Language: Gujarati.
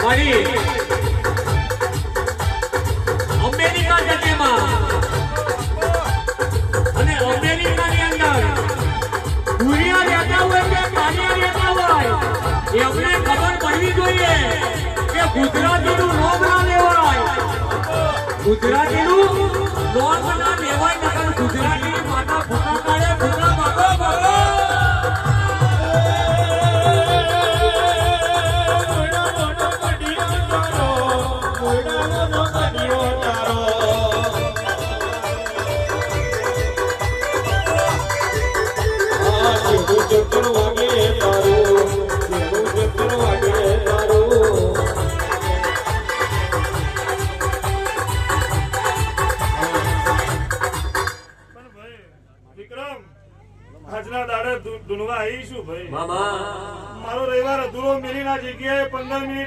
મારી અમેરિકા જગ્યામાં અને અમેરિકાની અંદર ભૂરિયા રહેતા હોય કે કાનિયા રહેતા હોય એમને ખબર પડવી જોઈએ કે ગુજરાતીનું નોમ ના લેવાય, ગુજરાતીનું નોમ ના લેવાય, નકર ગુજરાતીની માતા ભૂખા કાઢે, ભૂખા ભાગો ભાગો. આજના દાડે ડુનવા આવીશું ભાઈ. મામા મારો રવિવાર અધૂરો મેલી ના જગ્યાએ 15 મિનિટ